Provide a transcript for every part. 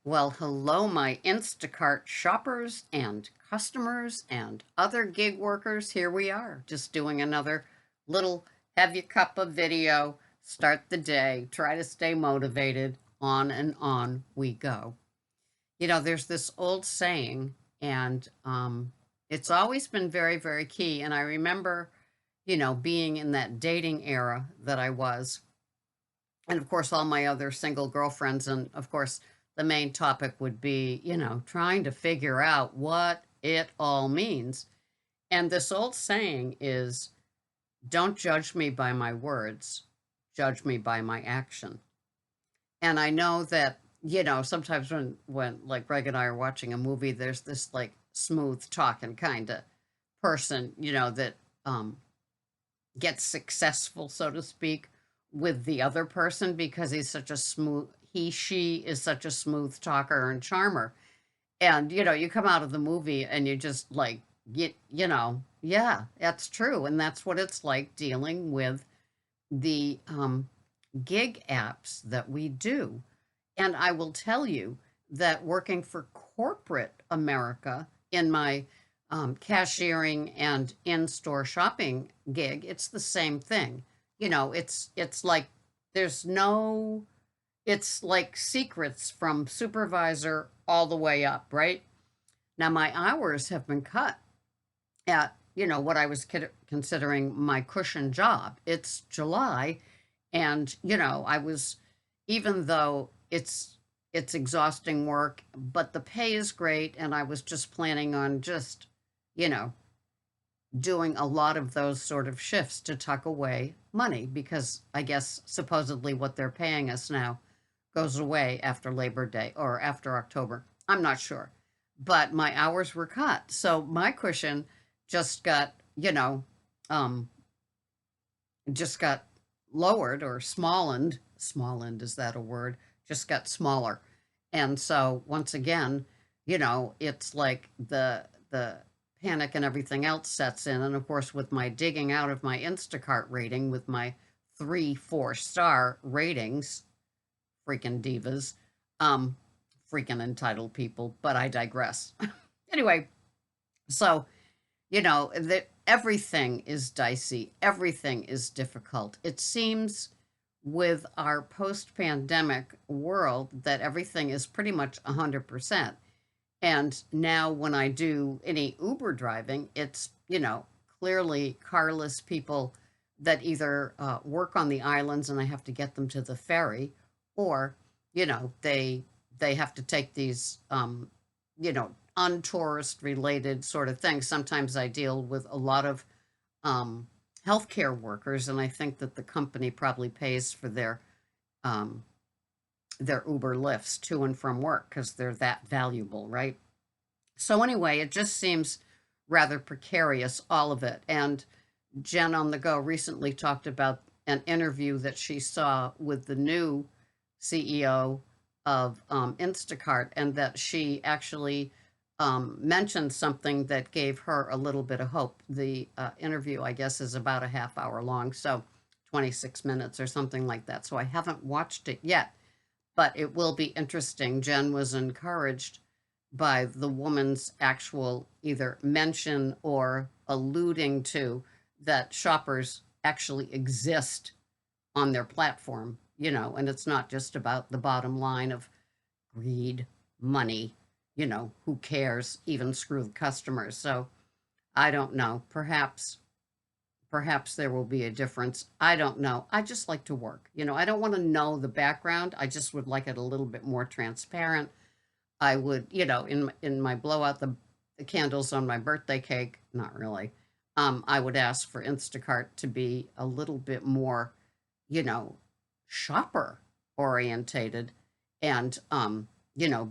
Well, hello, my Instacart shoppers and customers and other gig workers. Here we are, just doing another little have your cup of video, start the day, try to stay motivated, on and on we go. There's this old saying, and it's always been very, very key. And I remember, being in that dating era that I was, and of course all my other single girlfriends, and of course the main topic would be trying to figure out what it all means. And this old saying is, don't judge me by my words, judge me by my action. And I know that sometimes when like Greg and I are watching a movie, there's this like smooth talking kind of person that um gets successful, so to speak, with the other person because she is such a smooth talker and charmer. And, you come out of the movie and you just like, yeah, that's true. And that's what it's like dealing with the gig apps that we do. And I will tell you that working for corporate America in my cashiering and in-store shopping gig, it's the same thing. It's like there's no, it's like secrets from supervisor all the way up, right? Now my hours have been cut at what I was considering my cushion job. It's July, and I was, even though it's exhausting work, but the pay is great, and I was just planning on just you know doing a lot of those sort of shifts to tuck away money, because I guess supposedly what they're paying us now goes away after Labor Day or after October. I'm not sure. But my hours were cut. So my cushion just got, um, just got lowered or smallened. Smallened, is that a word? Just got smaller. And so once again, it's like the panic and everything else sets in. And of course, with my digging out of my Instacart rating with my 3 4 star ratings, freaking divas, um, freaking entitled people, but I digress. Anyway, so that everything is dicey, everything is difficult. It seems with our post-pandemic world that everything is pretty much 100%. And now when I do any Uber driving, it's, clearly carless people that either work on the islands and I have to get them to the ferry, or, they have to take these, untourist related sort of things. Sometimes I deal with a lot of um, healthcare workers, and I think that the company probably pays for um, their Uber lifts to and from work because they're that valuable, right? So anyway, it just seems rather precarious, all of it. And Jen on the Go recently talked about an interview that she saw with the new CEO of Instacart, and that she actually mentioned something that gave her a little bit of hope. The interview, I guess, is about a half hour long, so 26 minutes or something like that. So I haven't watched it yet, but it will be interesting. Jen was encouraged by the woman's actual either mention or alluding to that shoppers actually exist on their platform, and it's not just about the bottom line of greed, money, who cares, even screw the customers. So I don't know. Perhaps there will be a difference. I don't know. I just like to work. I don't want to know the background. I just would like it a little bit more transparent. I would, in my blow out the candles on my birthday cake, not really. I would ask for Instacart to be a little bit more, you know, shopper orientated, and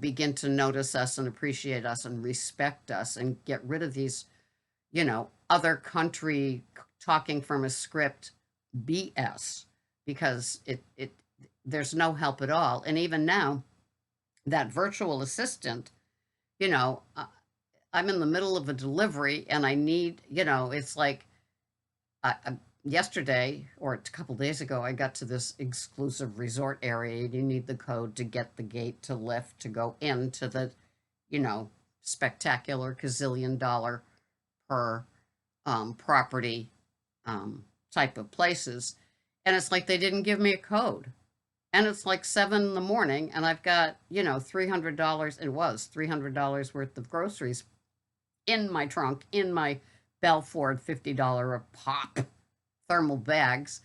begin to notice us and appreciate us and respect us and get rid of these, other country talking from a script BS, because it there's no help at all. And even now, that virtual assistant, you know, uh, I'm in the middle of a delivery and I need, it's like yesterday or a couple days ago, I got to this exclusive resort area. You need the code to get the gate to lift to go into the, you know, spectacular gazillion dollar per property type of places. And it's like they didn't give me a code. And it's like 7 in the morning, and I've got, $300. It was $300 worth of groceries in my trunk, in my Belford $50 a pop thermal bags.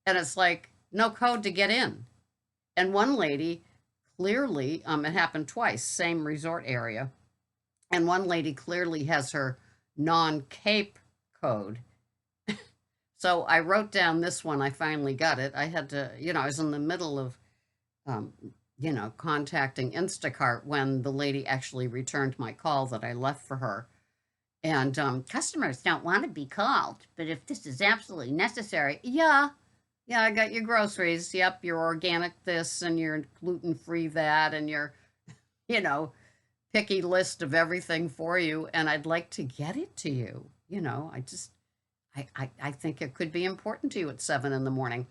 And it's like, no code to get in. And one lady clearly, it happened twice, same resort area. And one lady clearly has her non Cape code. So I wrote down this one. I finally got it. I had to, I was in the middle of, contacting Instacart when the lady actually returned my call that I left for her. And customers don't want to be called, but if this is absolutely necessary, yeah, I got your groceries. Yep, your organic this and your gluten free that and your, you know, picky list of everything for you. And I'd like to get it to you. I think it could be important to you at 7 in the morning.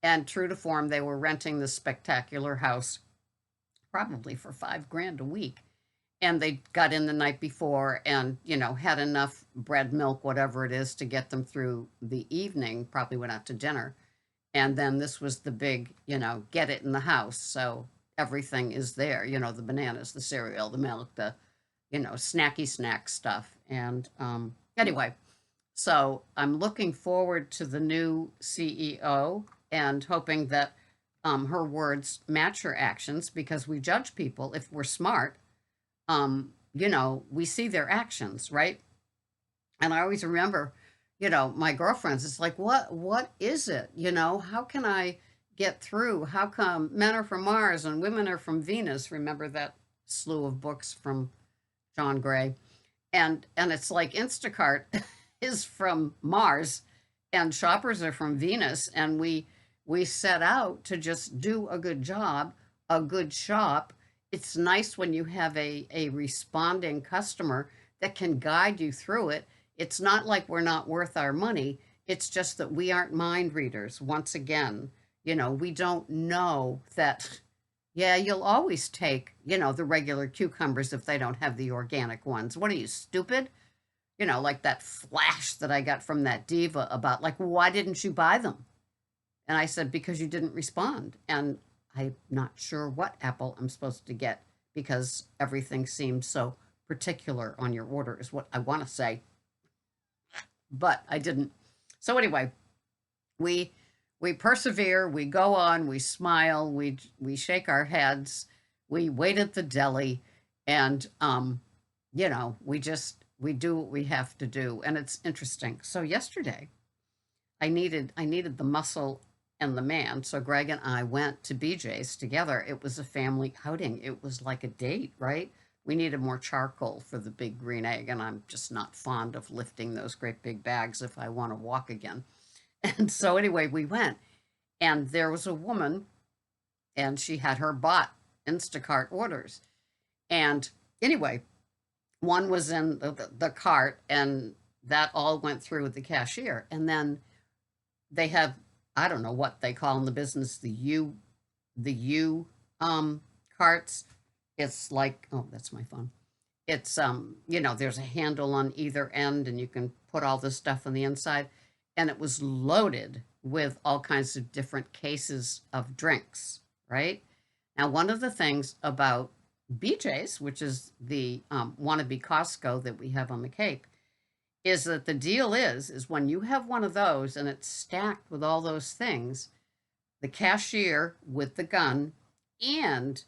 And true to form, they were renting this spectacular house, probably for $5,000 a week. And they got in the night before and, had enough bread, milk, whatever it is to get them through the evening, probably went out to dinner. And then this was the big, get it in the house. So everything is there, the bananas, the cereal, the milk, the, snacky snack stuff. And anyway, so I'm looking forward to the new CEO and hoping that her words match her actions, because we judge people if we're smart. We see their actions, right? And I always remember, my girlfriends, it's like, what is it? How can I get through? How come men are from Mars and women are from Venus? Remember that slew of books from John Gray? And it's like Instacart is from Mars and shoppers are from Venus, and we set out to just do a good job, a good shop. It's nice when you have a responding customer that can guide you through it. It's not like we're not worth our money. It's just that we aren't mind readers. Once again, we don't know that, yeah, you'll always take, the regular cucumbers if they don't have the organic ones. What are you, stupid? Like that flash that I got from that diva about, like, why didn't you buy them? And I said, because you didn't respond. And I'm not sure what apple I'm supposed to get, because everything seems so particular on your order, is what I want to say. But I didn't. So anyway, we persevere, we go on, we smile, we shake our heads, we wait at the deli, and we do what we have to do. And it's interesting. So yesterday I needed the muscle and the man. So Greg and I went to BJ's together. It was a family outing. It was like a date, right? We needed more charcoal for the big green egg, and I'm just not fond of lifting those great big bags if I want to walk again. And so anyway, we went, and there was a woman, and she had her bought Instacart orders. And anyway, one was in the cart, and that all went through with the cashier. And then they have, I don't know what they call in the business, the U carts. It's like, oh, that's my phone. It's there's a handle on either end, and you can put all this stuff on the inside. And it was loaded with all kinds of different cases of drinks, right? Now, one of the things about BJ's, which is the wannabe Costco that we have on the Cape, is that the deal is when you have one of those and it's stacked with all those things, the cashier with the gun and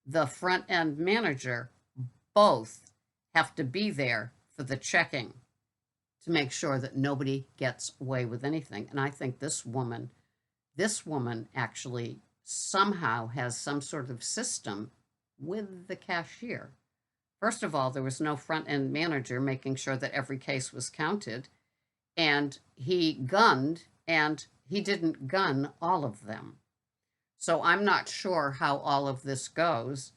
the front end manager both have to be there for the checking to make sure that nobody gets away with anything. And I think this woman actually somehow has some sort of system with the cashier. First of all, there was no front end manager making sure that every case was counted, and he gunned, and he didn't gun all of them. So I'm not sure how all of this goes.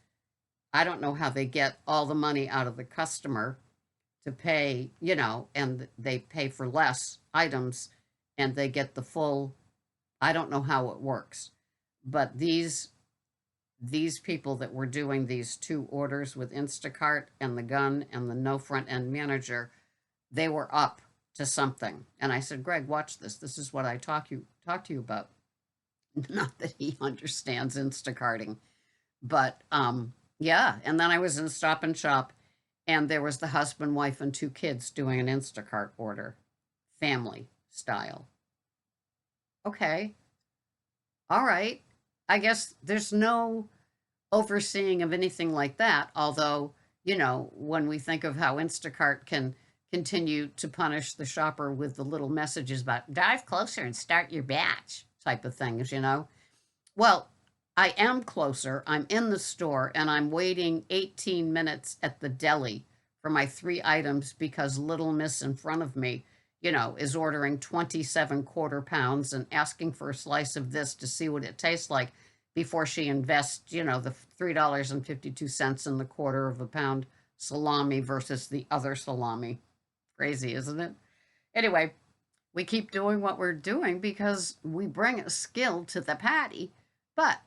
I don't know how they get all the money out of the customer to pay, and they pay for less items and they get the full, I don't know how it works, but these people that were doing these two orders with Instacart and the gun and the no front end manager, they were up to something. And I said, Greg, watch this. This is what I talk to you about. Not that he understands Instacarting, but yeah. And then I was in Stop and Shop, and there was the husband, wife, and two kids doing an Instacart order, family style. Okay, all right. I guess there's no overseeing of anything like that. Although, when we think of how Instacart can continue to punish the shopper with the little messages about dive closer and start your batch type of things. Well, I am closer. I'm in the store and I'm waiting 18 minutes at the deli for my three items because little miss in front of me, is ordering 27 quarter pounds and asking for a slice of this to see what it tastes like before she invests, the $3.52 in the quarter of a pound salami versus the other salami. Crazy, isn't it? Anyway, we keep doing what we're doing because we bring a skill to the patty. But,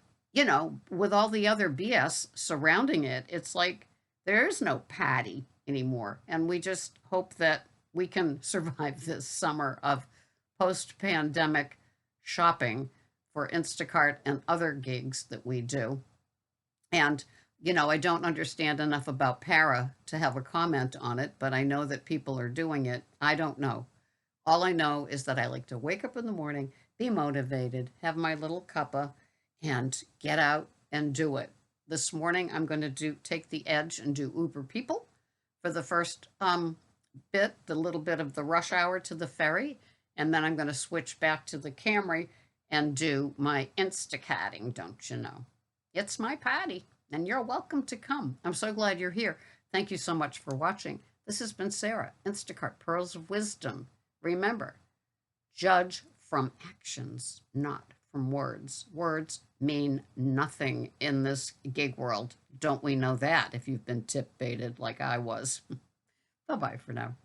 with all the other BS surrounding it, it's like there is no patty anymore. And we just hope that we can survive this summer of post pandemic shopping for Instacart and other gigs that we do. And, I don't understand enough about para to have a comment on it, but I know that people are doing it. I don't know. All I know is that I like to wake up in the morning, be motivated, have my little cuppa, and get out and do it. This morning, I'm going to take the edge and do Uber People for the first bit, the little bit of the rush hour to the ferry, and then I'm going to switch back to the Camry and do my Instacarting, don't you know? It's my patty, and you're welcome to come. I'm so glad you're here. Thank you so much for watching. This has been Sarah, Instacart Pearls of Wisdom. Remember, judge from actions, not from words. Words mean nothing in this gig world. Don't we know that if you've been tip baited like I was? Bye-bye for now.